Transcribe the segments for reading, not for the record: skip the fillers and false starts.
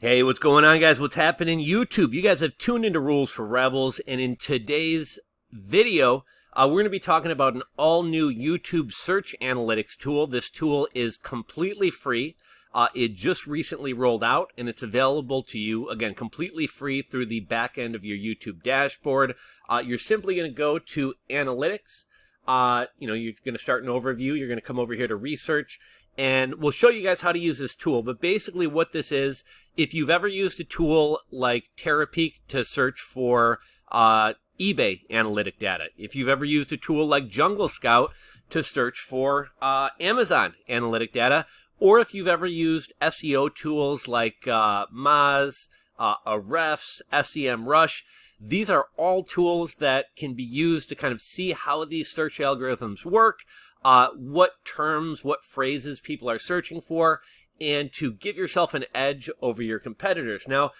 Hey, what's going on, guys? What's happening? YouTube. You guys have tuned into Rules for Rebels, and in today's video, we're going to be talking about an all-new YouTube search analytics tool. This tool is completely free. It just recently rolled out, and it's available to you, again, completely free through the back end of your YouTube dashboard. You're simply going to go to Analytics. You're going to start an overview. You're going to come over here to Research, and we'll show you guys how to use this tool. But basically what this is, if you've ever used a tool like Terapeak to search for eBay analytic data, if you've ever used a tool like Jungle Scout to search for Amazon analytic data, or if you've ever used SEO tools like Moz, Ahrefs, SEMrush, these are all tools that can be used to kind of see how these search algorithms work, what terms, what phrases people are searching for, and to give yourself an edge over your competitors. Now,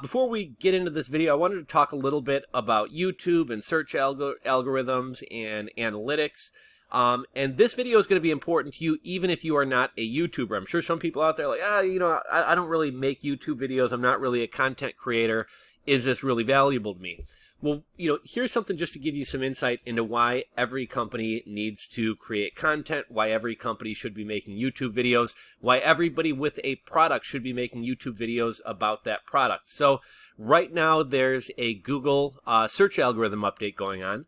before we get into this video, I wanted to talk a little bit about YouTube and search algorithms and analytics. And this video is going to be important to you even if you are not a YouTuber. I'm sure some people out there are like, I don't really make YouTube videos. I'm not really a content creator. Is this really valuable to me? Well, here's something just to give you some insight into why every company needs to create content, why every company should be making YouTube videos, why everybody with a product should be making YouTube videos about that product. So right now there's a Google search algorithm update going on.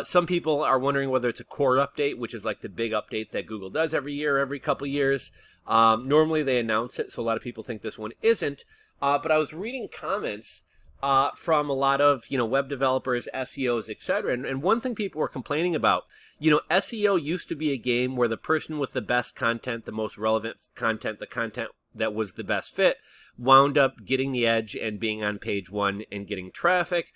Some people are wondering whether it's a core update, which is like the big update that Google does every year, every couple years. Normally they announce it, so a lot of people think this one isn't. But I was reading comments from a lot of, web developers, SEOs, etc. And one thing people were complaining about, SEO used to be a game where the person with the best content, the most relevant content, the content that was the best fit, wound up getting the edge and being on page one and getting traffic.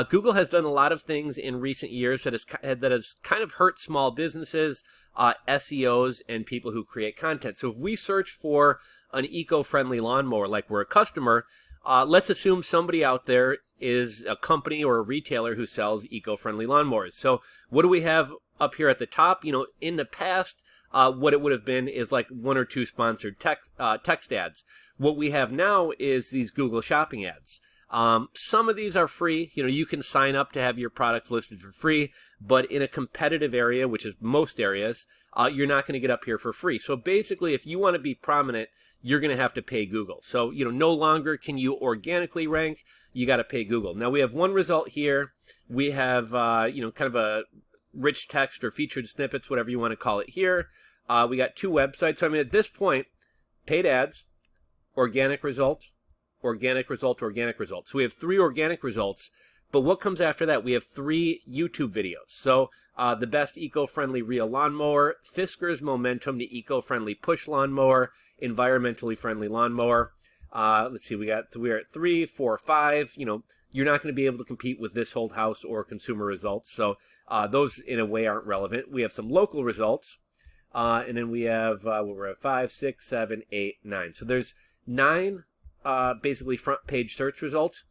Google has done a lot of things in recent years that has kind of hurt small businesses, SEOs, and people who create content. So if we search for an eco-friendly lawnmower, like we're a customer, let's assume somebody out there is a company or a retailer who sells eco-friendly lawnmowers. So what do we have up here at the top? In the past, what it would have been is like one or two sponsored text ads. What we have now is these Google shopping ads. Some of these are free. You can sign up to have your products listed for free, but in a competitive area, which is most areas, you're not going to get up here for free. So basically, if you want to be prominent, you're going to have to pay Google. So, no longer can you organically rank. You got to pay Google. Now, we have one result here. We have, kind of a rich text or featured snippets, whatever you want to call it here. We got two websites. So, at this point, paid ads, organic result, organic result, organic result. So we have three organic results. But what comes after that? We have three YouTube videos. So the best eco-friendly real lawnmower, Fisker's Momentum, the eco-friendly push lawnmower, environmentally friendly lawnmower. Let's see, we're at 3, 4, 5. You're not going to be able to compete with This Old House or consumer results. So those in a way aren't relevant. We have some local results. And then we have, we're at 5, 6, 7, 8, 9. So there's 9 basically front page search results.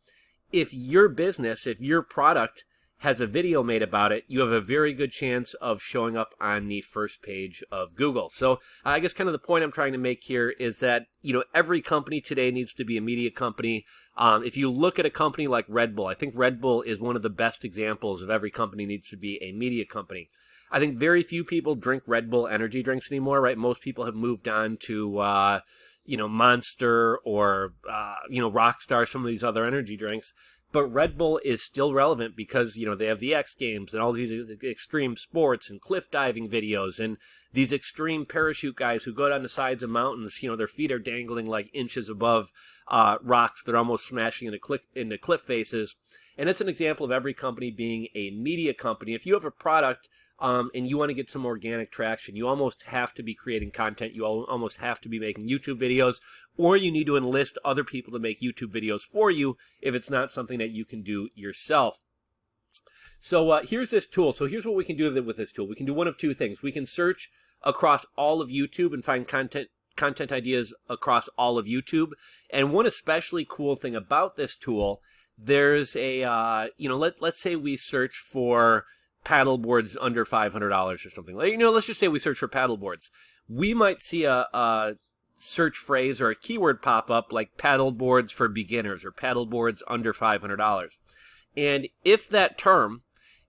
If your business, if your product has a video made about it, you have a very good chance of showing up on the first page of Google. So I guess kind of the point I'm trying to make here is that, every company today needs to be a media company. If you look at a company like Red Bull, I think Red Bull is one of the best examples of every company needs to be a media company. I think very few people drink Red Bull energy drinks anymore, right? Most people have moved on to, Monster or, Rockstar, some of these other energy drinks. But Red Bull is still relevant because, they have the X Games and all these extreme sports and cliff diving videos and these extreme parachute guys who go down the sides of mountains. Their feet are dangling like inches above rocks. They're almost smashing into cliff faces. And it's an example of every company being a media company. If you have a product and you want to get some organic traction, you almost have to be creating content. You almost have to be making YouTube videos, or you need to enlist other people to make YouTube videos for you if it's not something that you can do yourself. So here's this tool. So here's what we can do with this tool. We can do one of two things. We can search across all of YouTube and find content ideas across all of YouTube. And one especially cool thing about this tool, there's a, let's say we search for paddle boards under $500 or something. Let's just say we search for paddle boards. We might see a search phrase or a keyword pop up like paddle boards for beginners or paddle boards under $500. And if that term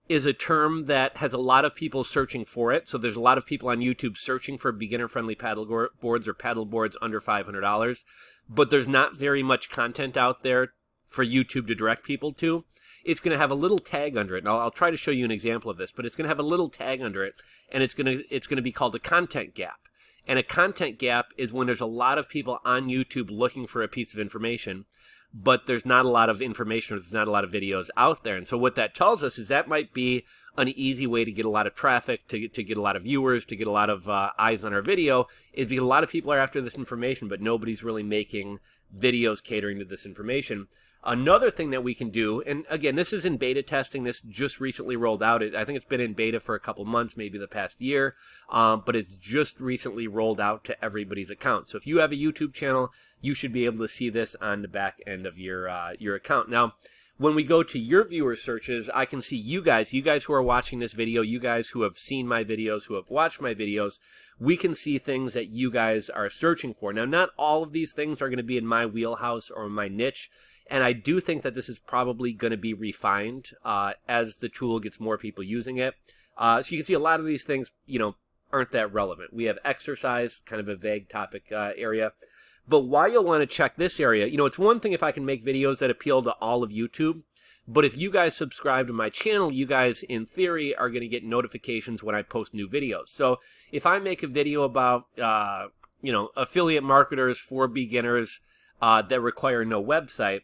is a term that has a lot of people searching for it, so there's a lot of people on YouTube searching for beginner-friendly paddle boards or paddle boards under $500, but there's not very much content out there for YouTube to direct people to, it's going to have a little tag under it. And I'll try to show you an example of this, but it's going to have a little tag under it, and it's going to be called a content gap. And a content gap is when there's a lot of people on YouTube looking for a piece of information, but there's not a lot of information or there's not a lot of videos out there. And so what that tells us is that might be an easy way to get a lot of traffic, to get a lot of viewers, to get a lot of eyes on our video, is because a lot of people are after this information, but nobody's really making videos catering to this information. Another thing that we can do, and again, this is in beta testing. This just recently rolled out. I think it's been in beta for a couple months, maybe the past year, but it's just recently rolled out to everybody's account. So if you have a YouTube channel, you should be able to see this on the back end of your account. Now, when we go to your viewer searches, I can see you guys who are watching this video, you guys who have seen my videos, who have watched my videos, we can see things that you guys are searching for. Now, not all of these things are going to be in my wheelhouse or my niche. And I do think that this is probably going to be refined as the tool gets more people using it. So you can see a lot of these things, aren't that relevant. We have exercise, kind of a vague topic area. But why you'll want to check this area, it's one thing if I can make videos that appeal to all of YouTube. But if you guys subscribe to my channel, you guys, in theory, are going to get notifications when I post new videos. So if I make a video about, affiliate marketers for beginners that require no website,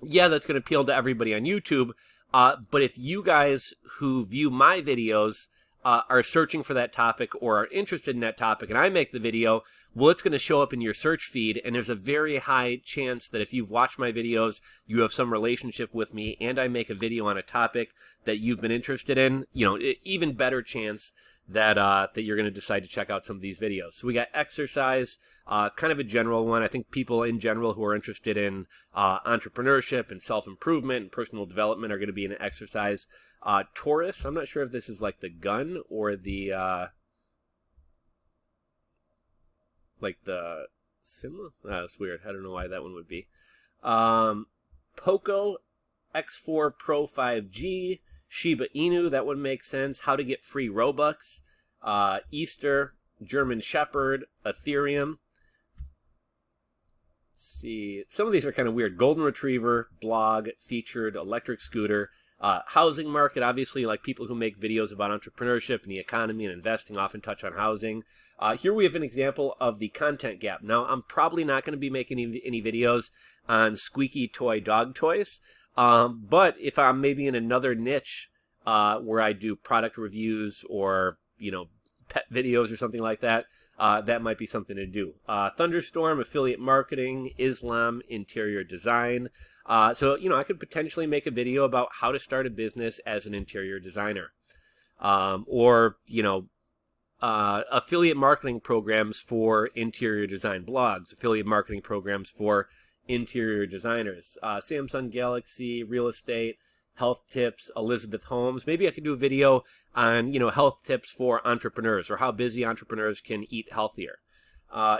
yeah, that's going to appeal to everybody on YouTube. But if you guys who view my videos are searching for that topic or are interested in that topic and I make the video, well, it's going to show up in your search feed. And there's a very high chance that if you've watched my videos, you have some relationship with me, and I make a video on a topic that you've been interested in, even better chance that you're going to decide to check out some of these videos. So we got exercise, kind of a general one. I think people in general who are interested in entrepreneurship and self-improvement and personal development are going to be in exercise. Taurus, I'm not sure if this is like the gun or the symbol. That's weird. I don't know why that one would be. Poco, X4 Pro 5G, Shiba Inu, that one makes sense. How to get free Robux, Easter, German Shepherd, Ethereum. Let's see. Some of these are kind of weird. Golden Retriever, blog, featured, electric scooter, housing market. Obviously, like people who make videos about entrepreneurship and the economy and investing often touch on housing. Here we have an example of the content gap. Now, I'm probably not going to be making any videos on squeaky toy dog toys. But if I'm maybe in another niche where I do product reviews or, pet videos or something like that, that might be something to do. Thunderstorm, affiliate marketing, Islam, interior design. So, I could potentially make a video about how to start a business as an interior designer. Or, affiliate marketing programs for interior design blogs, affiliate marketing programs for interior designers, Samsung Galaxy, real estate, health tips, Elizabeth Holmes. Maybe I could do a video on, health tips for entrepreneurs or how busy entrepreneurs can eat healthier.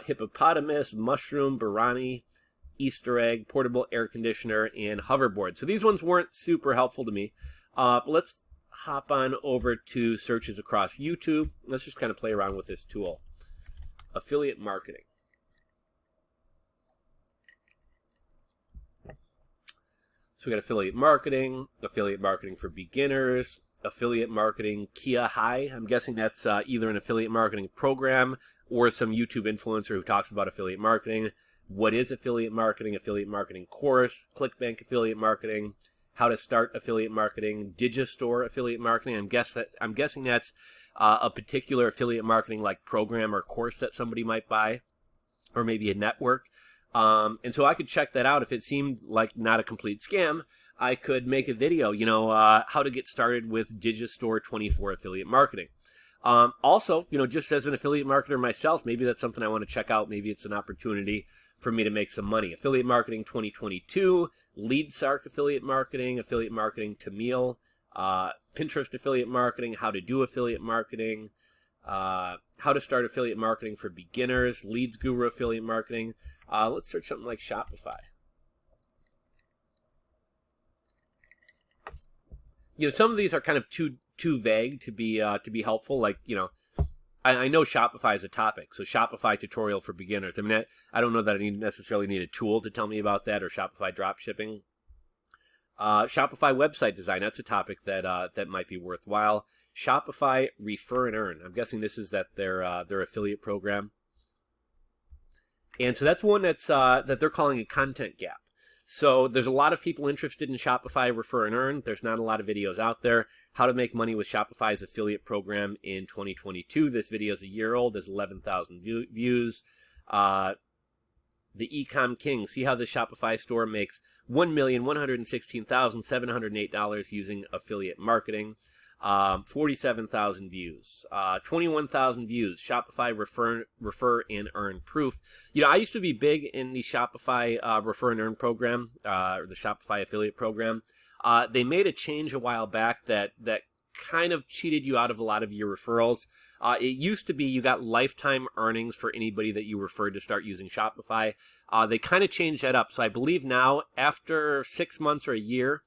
Hippopotamus, mushroom, Barani, Easter egg, portable air conditioner, and hoverboard. So these ones weren't super helpful to me. But let's hop on over to searches across YouTube. Let's just kind of play around with this tool. Affiliate marketing. So we got affiliate marketing for beginners, affiliate marketing Kia High. I'm guessing that's either an affiliate marketing program or some YouTube influencer who talks about affiliate marketing. What is affiliate marketing course, ClickBank affiliate marketing, how to start affiliate marketing, Digistore affiliate marketing. I'm guessing that's a particular affiliate marketing like program or course that somebody might buy, or maybe a network. And so I could check that out. If it seemed like not a complete scam, I could make a video, how to get started with Digistore 24 affiliate marketing. Also, just as an affiliate marketer myself, maybe that's something I want to check out. Maybe it's an opportunity for me to make some money. Affiliate marketing 2022, LeadSark affiliate marketing Tamil, Pinterest affiliate marketing, how to do affiliate marketing, how to start affiliate marketing for beginners, leads guru affiliate marketing. Let's search something like Shopify. Some of these are kind of too vague to be helpful. Like, I know Shopify is a topic, so Shopify tutorial for beginners. I mean, I don't know that I necessarily need a tool to tell me about that, or Shopify drop shipping. Shopify website design, that's a topic that might be worthwhile. Shopify Refer and Earn. I'm guessing this is their affiliate program. And so that's one that they're calling a content gap. So there's a lot of people interested in Shopify Refer and Earn. There's not a lot of videos out there. How to make money with Shopify's affiliate program in 2022. This video is a year old. There's 11,000 views. The Ecom King. See how the Shopify store makes $1,116,708 using affiliate marketing. 47,000 views, 21,000 views. Shopify refer and earn proof. I used to be big in the Shopify refer and earn program, or the Shopify affiliate program. They made a change a while back that kind of cheated you out of a lot of your referrals. It used to be you got lifetime earnings for anybody that you referred to start using Shopify. They kind of changed that up. So I believe now, after 6 months or a year,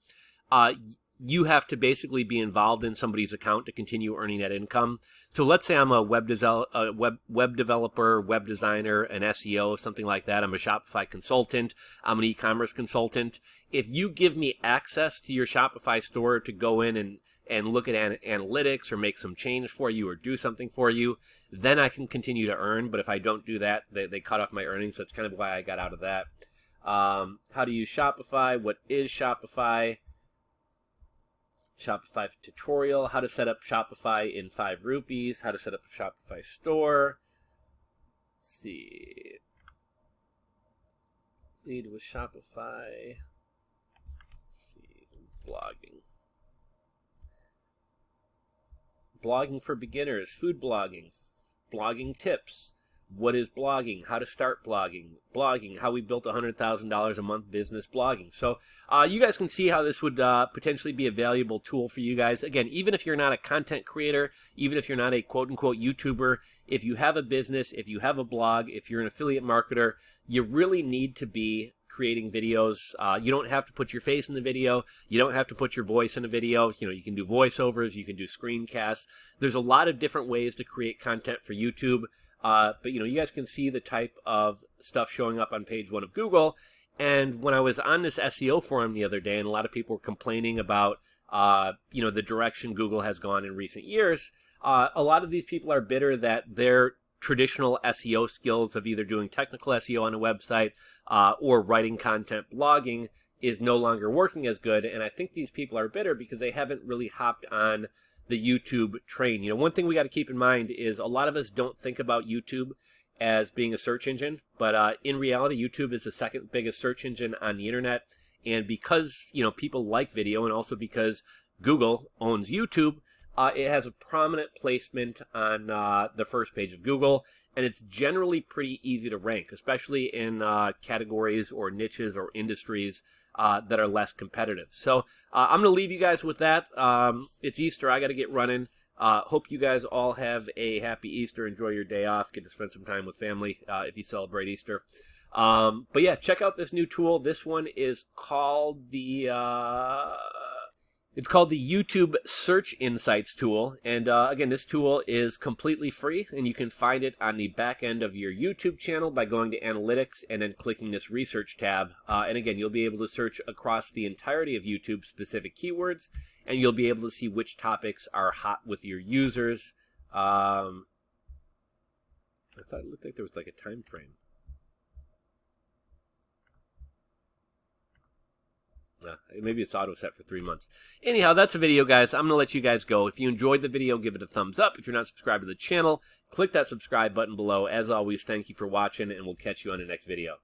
you have to basically be involved in somebody's account to continue earning that income. So let's say I'm a web developer, web designer, an SEO, something like that. I'm a Shopify consultant. I'm an e-commerce consultant. If you give me access to your Shopify store to go in and look at analytics or make some change for you or do something for you, then I can continue to earn. But if I don't do that, they cut off my earnings. That's kind of why I got out of that. How to use Shopify. What is Shopify? Shopify tutorial, how to set up Shopify in 5 rupees, how to set up a Shopify store. Let's see. Lead with Shopify. Let's see. Blogging. Blogging for beginners, food blogging, blogging tips. What is blogging? How to start blogging. Blogging, how we built $100,000 a month business blogging. So you guys can see how this would potentially be a valuable tool for you guys. Again, even if you're not a content creator, even if you're not a quote-unquote YouTuber, if you have a business, if you have a blog, if you're an affiliate marketer, you really need to be creating videos. You don't have to put your face in the video. You don't have to put your voice in a video. You can do voiceovers. You can do screencasts. There's a lot of different ways to create content for YouTube. But you guys can see the type of stuff showing up on page 1 of Google. And when I was on this SEO forum the other day, and a lot of people were complaining about, the direction Google has gone in recent years, a lot of these people are bitter that their traditional SEO skills of either doing technical SEO on a website or writing content blogging is no longer working as good. And I think these people are bitter because they haven't really hopped on the YouTube train. One thing we got to keep in mind is a lot of us don't think about YouTube as being a search engine, but in reality, YouTube is the second biggest search engine on the internet. And because, people like video, and also because Google owns YouTube, it has a prominent placement on the first page of Google, and it's generally pretty easy to rank, especially in categories or niches or industries that are less competitive. So I'm going to leave you guys with that. It's Easter. I got to get running. Hope you guys all have a happy Easter. Enjoy your day off. Get to spend some time with family if you celebrate Easter. But yeah, check out this new tool. This one is called the YouTube Search Insights tool. And again, this tool is completely free, and you can find it on the back end of your YouTube channel by going to Analytics and then clicking this Research tab. And again, you'll be able to search across the entirety of YouTube specific keywords, and you'll be able to see which topics are hot with your users. I thought it looked like there was like a time frame. Maybe it's auto set for 3 months. Anyhow, that's a video, guys. I'm going to let you guys go. If you enjoyed the video, give it a thumbs up. If you're not subscribed to the channel, click that subscribe button below. As always, thank you for watching, and we'll catch you on the next video.